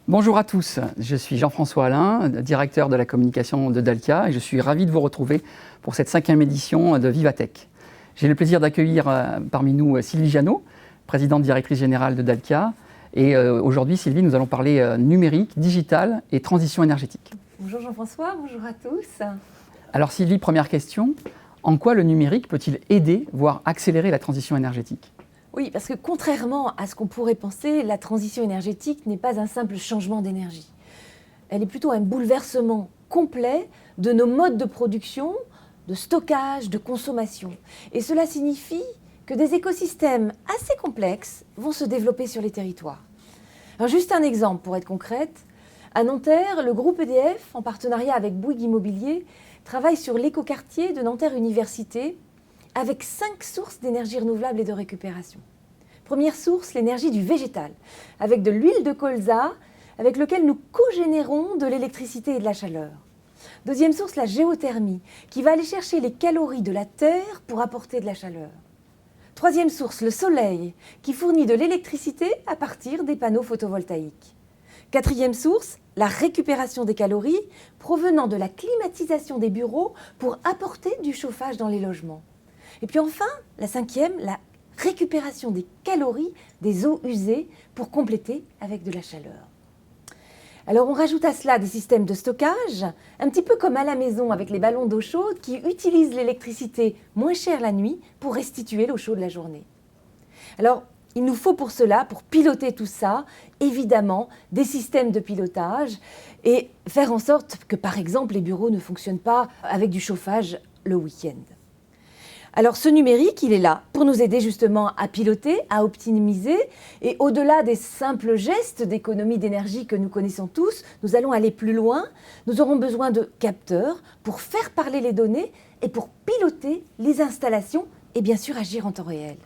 Bonjour à tous, je suis Jean-François Alain, directeur de la communication de Dalkia et je suis ravi de vous retrouver pour cette 5e édition de Vivatech. J'ai le plaisir d'accueillir parmi nous Sylvie Janot, présidente directrice générale de Dalkia. Et aujourd'hui, Sylvie, nous allons parler numérique, digital et transition énergétique. Bonjour Jean-François, bonjour à tous. Alors Sylvie, première question, en quoi le numérique peut-il aider, voire accélérer la transition énergétique ? Oui, parce que contrairement à ce qu'on pourrait penser, la transition énergétique n'est pas un simple changement d'énergie. Elle est plutôt un bouleversement complet de nos modes de production, de stockage, de consommation. Et cela signifie que des écosystèmes assez complexes vont se développer sur les territoires. Alors juste un exemple pour être concrète. À Nanterre, le groupe EDF, en partenariat avec Bouygues Immobilier, travaille sur l'écoquartier de Nanterre Université avec 5 sources d'énergie renouvelable et de récupération. Première source, l'énergie du végétal, avec de l'huile de colza, avec lequel nous cogénérons de l'électricité et de la chaleur. Deuxième source, la géothermie, qui va aller chercher les calories de la terre pour apporter de la chaleur. Troisième source, le soleil, qui fournit de l'électricité à partir des panneaux photovoltaïques. Quatrième source, la récupération des calories provenant de la climatisation des bureaux pour apporter du chauffage dans les logements. Et puis enfin, la 5e, la récupération des calories des eaux usées pour compléter avec de la chaleur. Alors on rajoute à cela des systèmes de stockage, un petit peu comme à la maison avec les ballons d'eau chaude qui utilisent l'électricité moins chère la nuit pour restituer l'eau chaude la journée. Alors il nous faut pour cela, pour piloter tout ça, évidemment des systèmes de pilotage et faire en sorte que par exemple les bureaux ne fonctionnent pas avec du chauffage le week-end. Alors ce numérique, il est là pour nous aider justement à piloter, à optimiser et au-delà des simples gestes d'économie d'énergie que nous connaissons tous, nous allons aller plus loin. Nous aurons besoin de capteurs pour faire parler les données et pour piloter les installations et bien sûr agir en temps réel.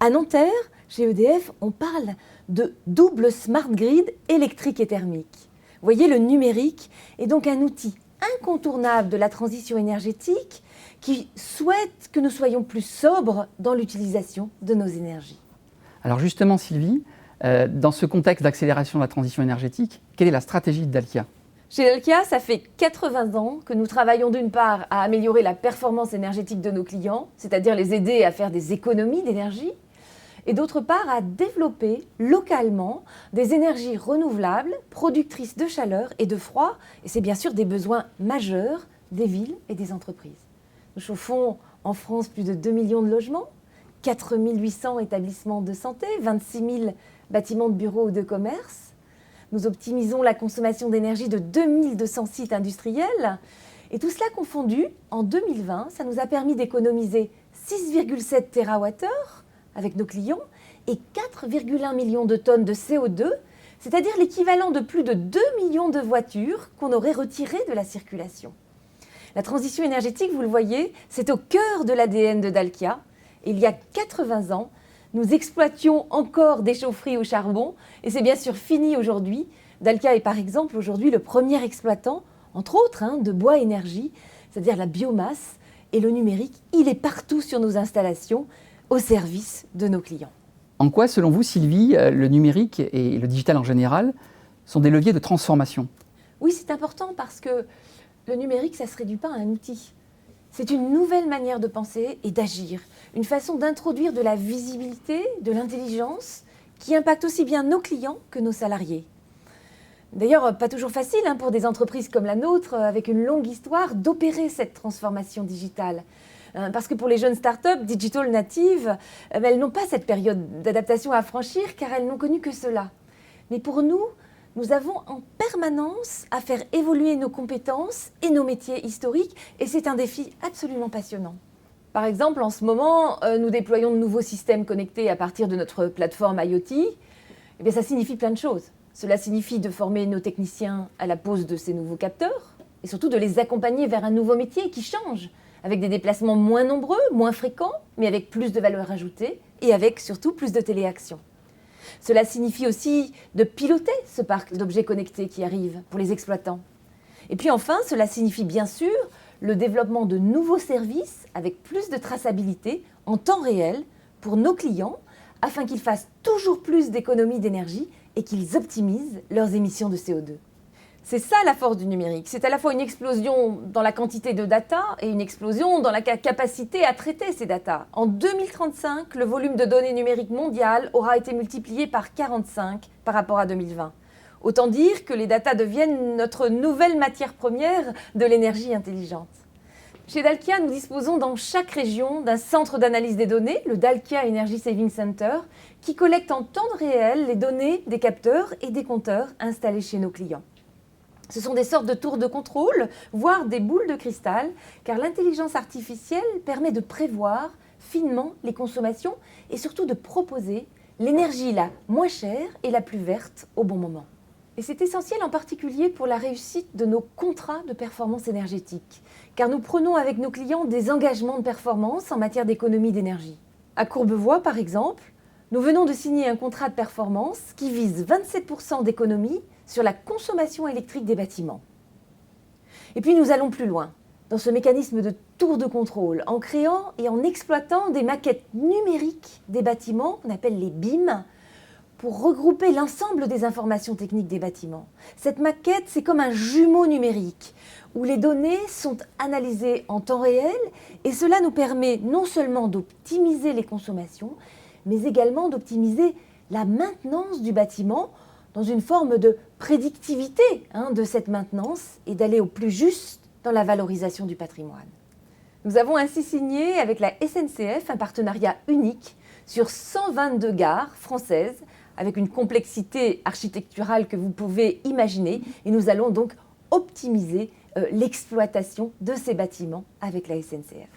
À Nanterre, chez EDF, on parle de double smart grid électrique et thermique. Vous voyez, le numérique est donc un outil incontournable de la transition énergétique qui souhaite que nous soyons plus sobres dans l'utilisation de nos énergies. Alors justement Sylvie, dans ce contexte d'accélération de la transition énergétique, quelle est la stratégie de Dalkia ? Chez Dalkia, ça fait 80 ans que nous travaillons d'une part à améliorer la performance énergétique de nos clients, c'est-à-dire les aider à faire des économies d'énergie, et d'autre part à développer localement des énergies renouvelables, productrices de chaleur et de froid, et c'est bien sûr des besoins majeurs des villes et des entreprises. Nous chauffons en France plus de 2 millions de logements, 4 800 établissements de santé, 26 000 bâtiments de bureaux ou de commerce. Nous optimisons la consommation d'énergie de 2200 sites industriels. Et tout cela confondu, en 2020, ça nous a permis d'économiser 6,7 TWh avec nos clients et 4,1 millions de tonnes de CO2, c'est-à-dire l'équivalent de plus de 2 millions de voitures qu'on aurait retirées de la circulation. La transition énergétique, vous le voyez, c'est au cœur de l'ADN de Dalkia. Et il y a 80 ans, nous exploitions encore des chaufferies au charbon et c'est bien sûr fini aujourd'hui. Dalkia est par exemple aujourd'hui le premier exploitant, entre autres, de bois énergie, c'est-à-dire la biomasse et le numérique. Il est partout sur nos installations au service de nos clients. En quoi, selon vous, Sylvie, le numérique et le digital en général sont des leviers de transformation ? Oui, c'est important parce que le numérique, ça ne se réduit pas à un outil. C'est une nouvelle manière de penser et d'agir, une façon d'introduire de la visibilité, de l'intelligence, qui impacte aussi bien nos clients que nos salariés. D'ailleurs, pas toujours facile pour des entreprises comme la nôtre, avec une longue histoire, d'opérer cette transformation digitale. Parce que pour les jeunes startups digital natives, elles n'ont pas cette période d'adaptation à franchir car elles n'ont connu que cela. Mais pour nous, nous avons en permanence à faire évoluer nos compétences et nos métiers historiques et c'est un défi absolument passionnant. Par exemple, en ce moment, nous déployons de nouveaux systèmes connectés à partir de notre plateforme IoT. Eh bien, ça signifie plein de choses. Cela signifie de former nos techniciens à la pose de ces nouveaux capteurs et surtout de les accompagner vers un nouveau métier qui change, avec des déplacements moins nombreux, moins fréquents, mais avec plus de valeur ajoutée et avec surtout plus de téléaction. Cela signifie aussi de piloter ce parc d'objets connectés qui arrive pour les exploitants. Et puis enfin, cela signifie bien sûr le développement de nouveaux services avec plus de traçabilité en temps réel pour nos clients afin qu'ils fassent toujours plus d'économies d'énergie et qu'ils optimisent leurs émissions de CO2. C'est ça la force du numérique. C'est à la fois une explosion dans la quantité de data et une explosion dans la capacité à traiter ces data. En 2035, le volume de données numériques mondial aura été multiplié par 45 par rapport à 2020. Autant dire que les data deviennent notre nouvelle matière première de l'énergie intelligente. Chez Dalkia, nous disposons dans chaque région d'un centre d'analyse des données, le Dalkia Energy Saving Center, qui collecte en temps réel les données des capteurs et des compteurs installés chez nos clients. Ce sont des sortes de tours de contrôle, voire des boules de cristal, car l'intelligence artificielle permet de prévoir finement les consommations et surtout de proposer l'énergie la moins chère et la plus verte au bon moment. Et c'est essentiel en particulier pour la réussite de nos contrats de performance énergétique, car nous prenons avec nos clients des engagements de performance en matière d'économie d'énergie. À Courbevoie, par exemple, nous venons de signer un contrat de performance qui vise 27% d'économie sur la consommation électrique des bâtiments. Et puis nous allons plus loin, dans ce mécanisme de tour de contrôle, en créant et en exploitant des maquettes numériques des bâtiments, qu'on appelle les BIM, pour regrouper l'ensemble des informations techniques des bâtiments. Cette maquette, c'est comme un jumeau numérique, où les données sont analysées en temps réel, et cela nous permet non seulement d'optimiser les consommations, mais également d'optimiser la maintenance du bâtiment dans une forme de prédictivité de cette maintenance et d'aller au plus juste dans la valorisation du patrimoine. Nous avons ainsi signé avec la SNCF un partenariat unique sur 122 gares françaises avec une complexité architecturale que vous pouvez imaginer et nous allons donc optimiser l'exploitation de ces bâtiments avec la SNCF.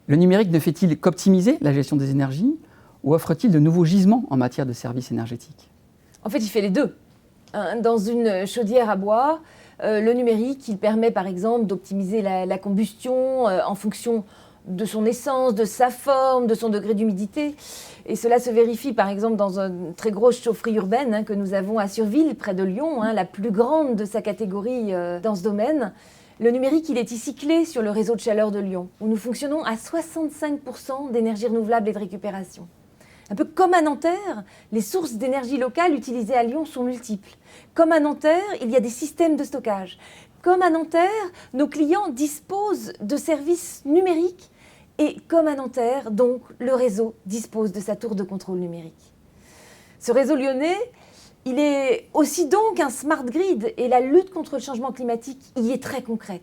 Le numérique ne fait-il qu'optimiser la gestion des énergies ou offre-t-il de nouveaux gisements en matière de services énergétiques ? En fait, il fait les deux. Dans une chaudière à bois, le numérique, il permet par exemple d'optimiser la combustion en fonction de son essence, de sa forme, de son degré d'humidité. Et cela se vérifie par exemple dans une très grosse chaufferie urbaine que nous avons à Surville, près de Lyon, la plus grande de sa catégorie dans ce domaine. Le numérique, il est ici clé sur le réseau de chaleur de Lyon, où nous fonctionnons à 65% d'énergie renouvelable et de récupération. Un peu comme à Nanterre, les sources d'énergie locale utilisées à Lyon sont multiples. Comme à Nanterre, il y a des systèmes de stockage. Comme à Nanterre, nos clients disposent de services numériques. Et comme à Nanterre, donc, le réseau dispose de sa tour de contrôle numérique. Ce réseau lyonnais, il est aussi donc un smart grid et la lutte contre le changement climatique y est très concrète.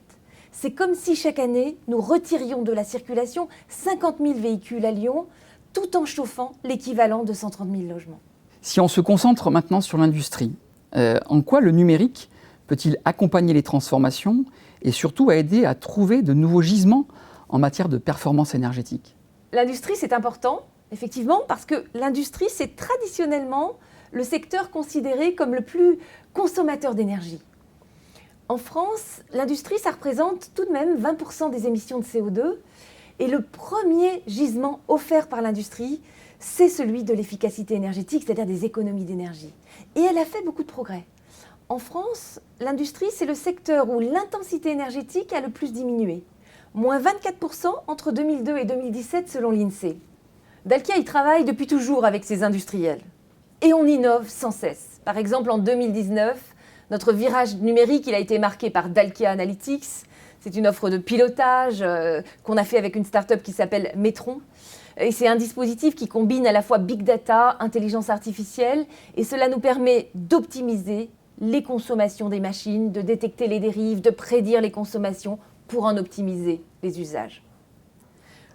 C'est comme si chaque année, nous retirions de la circulation 50 000 véhicules à Lyon, tout en chauffant l'équivalent de 130 000 logements. Si on se concentre maintenant sur l'industrie, en quoi le numérique peut-il accompagner les transformations et surtout aider à trouver de nouveaux gisements en matière de performance énergétique ? L'industrie, c'est important, effectivement, parce que l'industrie, c'est traditionnellement le secteur considéré comme le plus consommateur d'énergie. En France, l'industrie, ça représente tout de même 20% des émissions de CO2. Et le premier gisement offert par l'industrie, c'est celui de l'efficacité énergétique, c'est-à-dire des économies d'énergie. Et elle a fait beaucoup de progrès. En France, l'industrie, c'est le secteur où l'intensité énergétique a le plus diminué. Moins 24% entre 2002 et 2017 selon l'INSEE. Dalkia y travaille depuis toujours avec ses industriels. Et on innove sans cesse. Par exemple, en 2019, notre virage numérique il a été marqué par Dalkia Analytics. C'est une offre de pilotage qu'on a fait avec une start-up qui s'appelle Metron. Et c'est un dispositif qui combine à la fois big data, intelligence artificielle, et cela nous permet d'optimiser les consommations des machines, de détecter les dérives, de prédire les consommations pour en optimiser les usages.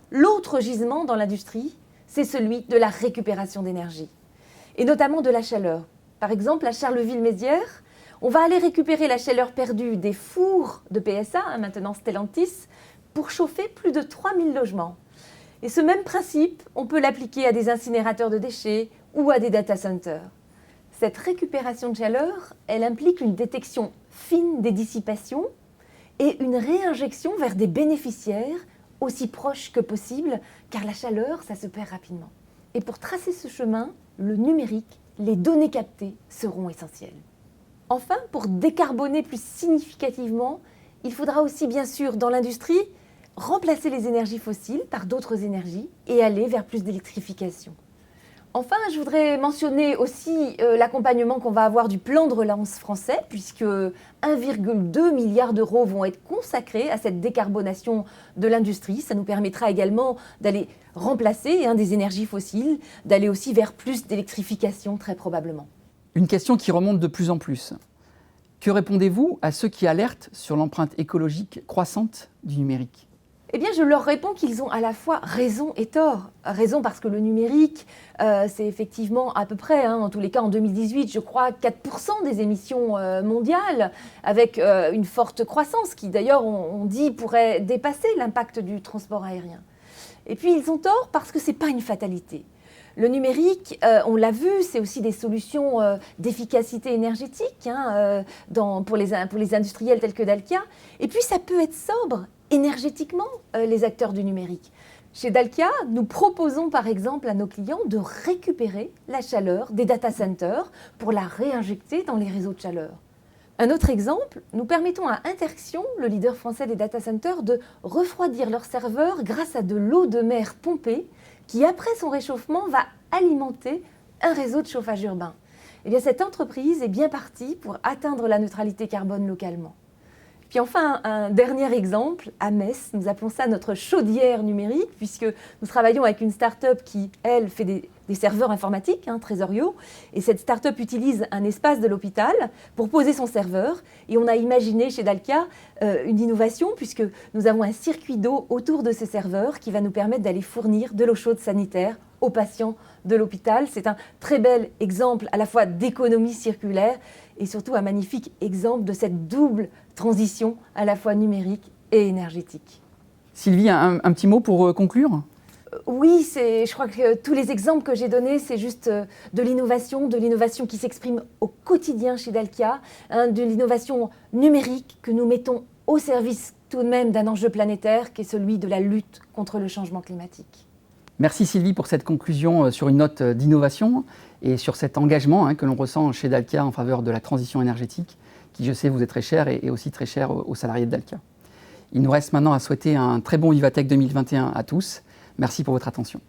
L'autre gisement dans l'industrie, c'est celui de la récupération d'énergie, et notamment de la chaleur. Par exemple, à Charleville-Mézières, on va aller récupérer la chaleur perdue des fours de PSA, maintenant Stellantis, pour chauffer plus de 3000 logements. Et ce même principe, on peut l'appliquer à des incinérateurs de déchets ou à des data centers. Cette récupération de chaleur, elle implique une détection fine des dissipations et une réinjection vers des bénéficiaires aussi proches que possible, car la chaleur, ça se perd rapidement. Et pour tracer ce chemin, le numérique, les données captées seront essentielles. Enfin, pour décarboner plus significativement, il faudra aussi bien sûr dans l'industrie remplacer les énergies fossiles par d'autres énergies et aller vers plus d'électrification. Enfin, je voudrais mentionner aussi l'accompagnement qu'on va avoir du plan de relance français, puisque 1,2 milliard d'euros vont être consacrés à cette décarbonation de l'industrie. Ça nous permettra également d'aller remplacer des énergies fossiles, d'aller aussi vers plus d'électrification très probablement. Une question qui remonte de plus en plus. Que répondez-vous à ceux qui alertent sur l'empreinte écologique croissante du numérique ? Eh bien, je leur réponds qu'ils ont à la fois raison et tort. Raison parce que le numérique, c'est effectivement à peu près, en tous les cas en 2018, je crois, 4% des émissions mondiales, avec une forte croissance qui d'ailleurs, on dit, pourrait dépasser l'impact du transport aérien. Et puis, ils ont tort parce que ce n'est pas une fatalité. Le numérique, on l'a vu, c'est aussi des solutions d'efficacité énergétique pour les industriels tels que Dalkia. Et puis, ça peut être sobre énergétiquement, les acteurs du numérique. Chez Dalkia, nous proposons par exemple à nos clients de récupérer la chaleur des data centers pour la réinjecter dans les réseaux de chaleur. Un autre exemple, nous permettons à Interxion, le leader français des data centers, de refroidir leurs serveurs grâce à de l'eau de mer pompée qui, après son réchauffement, va alimenter un réseau de chauffage urbain. Eh bien, cette entreprise est bien partie pour atteindre la neutralité carbone localement. Puis enfin, un dernier exemple, à Metz, nous appelons ça notre chaudière numérique, puisque nous travaillons avec une start-up qui, elle, fait des serveurs informatiques, Trésoriaux, et cette start-up utilise un espace de l'hôpital pour poser son serveur, et on a imaginé chez Dalkia une innovation, puisque nous avons un circuit d'eau autour de ces serveurs qui va nous permettre d'aller fournir de l'eau chaude sanitaire aux patients de l'hôpital. C'est un très bel exemple à la fois d'économie circulaire et surtout un magnifique exemple de cette double transition à la fois numérique et énergétique. Sylvie, un petit mot pour conclure ? Oui, je crois que tous les exemples que j'ai donnés, c'est juste de l'innovation qui s'exprime au quotidien chez Dalkia, de l'innovation numérique que nous mettons au service tout de même d'un enjeu planétaire qui est celui de la lutte contre le changement climatique. Merci Sylvie pour cette conclusion sur une note d'innovation et sur cet engagement que l'on ressent chez Dalkia en faveur de la transition énergétique, qui je sais vous est très cher et aussi très cher aux salariés de Dalkia. Il nous reste maintenant à souhaiter un très bon Vivatech 2021 à tous. Merci pour votre attention.